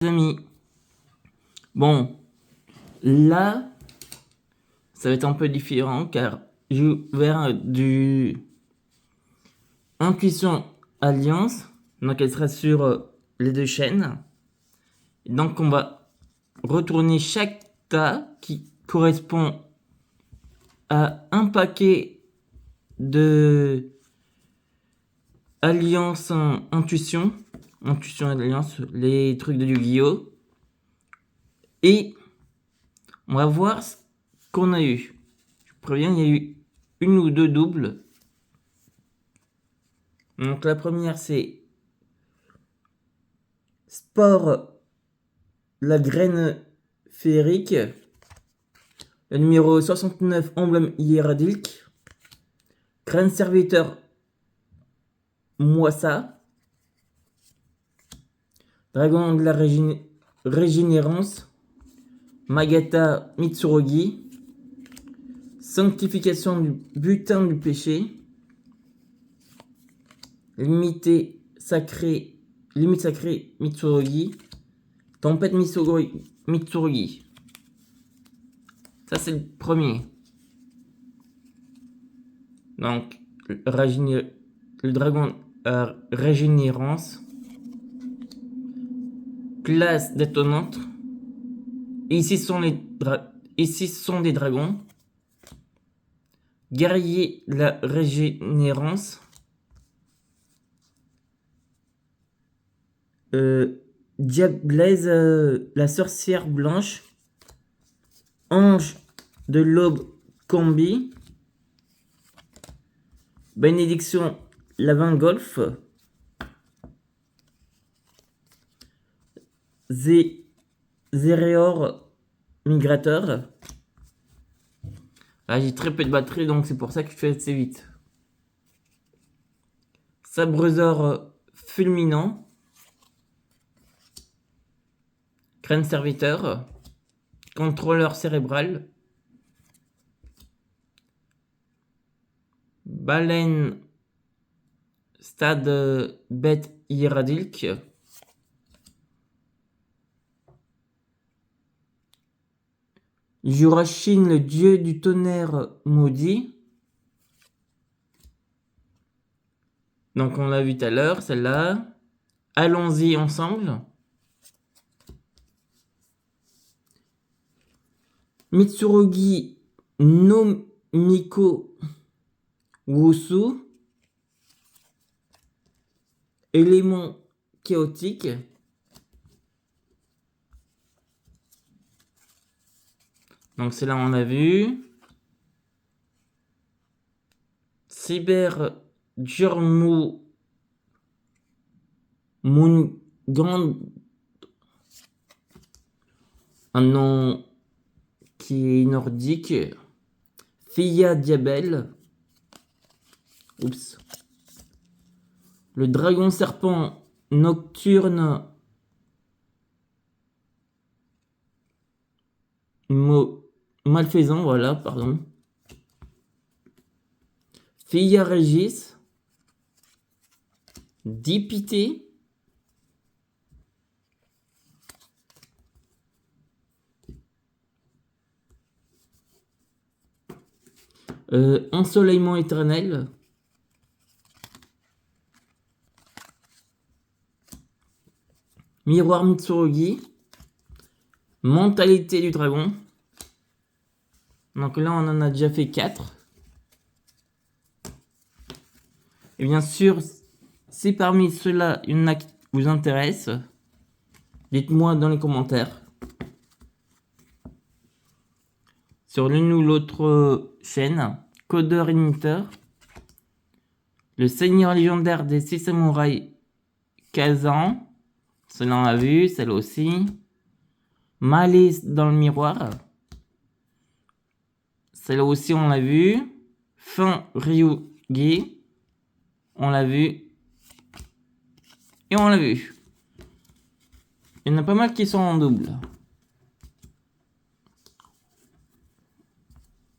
Amis. Bon, là, ça va être un peu différent car j'ai ouvert du Intuition Alliance, donc elle sera sur les deux chaînes. Et donc on va retourner chaque tas qui correspond à un paquet de Alliance Intuition Alliance, les trucs de Yu-Gi-Oh! Et on va voir ce qu'on a eu. Je préviens, il y a eu une ou deux doubles. Donc la première c'est Sport la graine féerique. Le numéro 69 emblème hiéradique. Graine serviteur Moissa. Dragon de la régénérance Magata Mitsurugi. Sanctification du butin du péché. Limite sacrée Mitsurugi. Tempête Mitsurugi. Ça c'est le premier. Donc le dragon régénérance. Classe détonante. Ici sont des dragons. Guerrier la régénérance. Diablaise la sorcière blanche. Ange de l'aube combi. Bénédiction Lavin Golf. Zéréor migrateur. Là j'ai très peu de batterie donc c'est pour ça que je fais assez vite. Sabresor fulminant. Crâne serviteur. Contrôleur cérébral. Baleine stade bête hiéradique. Jurachine, le dieu du tonnerre maudit. Donc on l'a vu tout à l'heure, celle-là. Allons-y ensemble. Mitsurugi no Miko Wusu. Élément chaotique. Donc c'est là on a vu. Cyber Jurmu Mungand. Un nom qui est nordique. Fia Diabel. Oups. Le dragon serpent nocturne. Malfaisant, voilà, pardon. Fia Régis. Dipité. Ensoleillement éternel. Miroir Mitsurugi. Mentalité du dragon. Donc là, on en a déjà fait 4. Et bien sûr, si parmi ceux-là, il y en a qui vous intéressent, dites-moi dans les commentaires. Sur l'une ou l'autre chaîne, Codeur Imitateur. Le Seigneur légendaire des 6 samouraïs Kazan. Celle-là on l'a vu, celle aussi. Malice dans le miroir. Celle-là aussi on l'a vu. Fin Ryugi. On l'a vu. Et on l'a vu. Il y en a pas mal qui sont en double.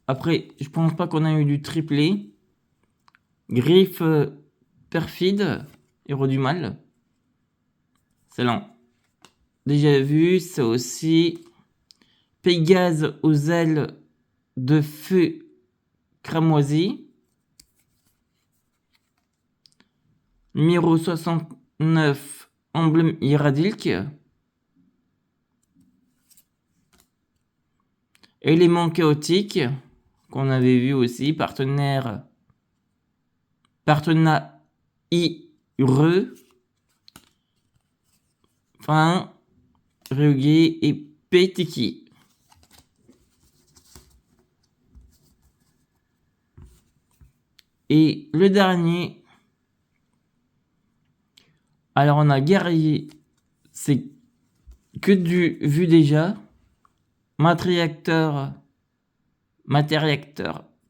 Après, je pense pas qu'on a eu du triplé. Griffe perfide. Héros du mal. C'est lent. déjà vu. C'est aussi Pégase aux ailes de feu cramoisi. Numéro 69, emblème Iradilk. Élément chaotique, qu'on avait vu aussi, partenaire IRE, enfin, Ryugi et Petiki. Et le dernier, alors on a guerrier, c'est que du vu déjà, matériacteur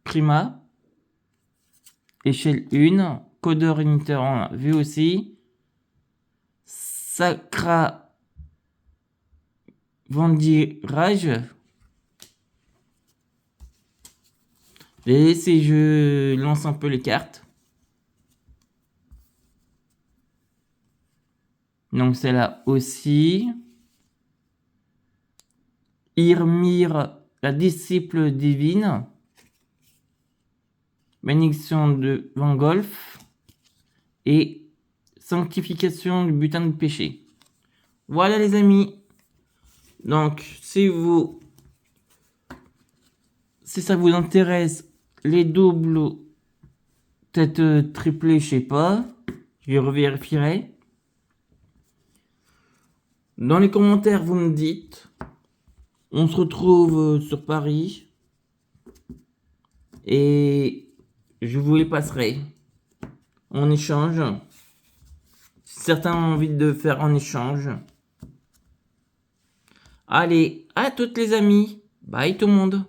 Prima, échelle 1, codeur unitaire on a vu aussi, Sacra Vendirage. Et si je lance un peu les cartes. Donc c'est là aussi. Irmir, la disciple divine. Bénédiction de Vangolf. Et sanctification du butin de péché. Voilà les amis. Donc si ça vous intéresse, les doubles têtes triplées, je sais pas. Je revérifierai. Dans les commentaires, vous me dites. On se retrouve sur Paris. Et je vous les passerai en échange. Si certains ont envie de faire en échange. Allez, à toutes les amis. Bye tout le monde.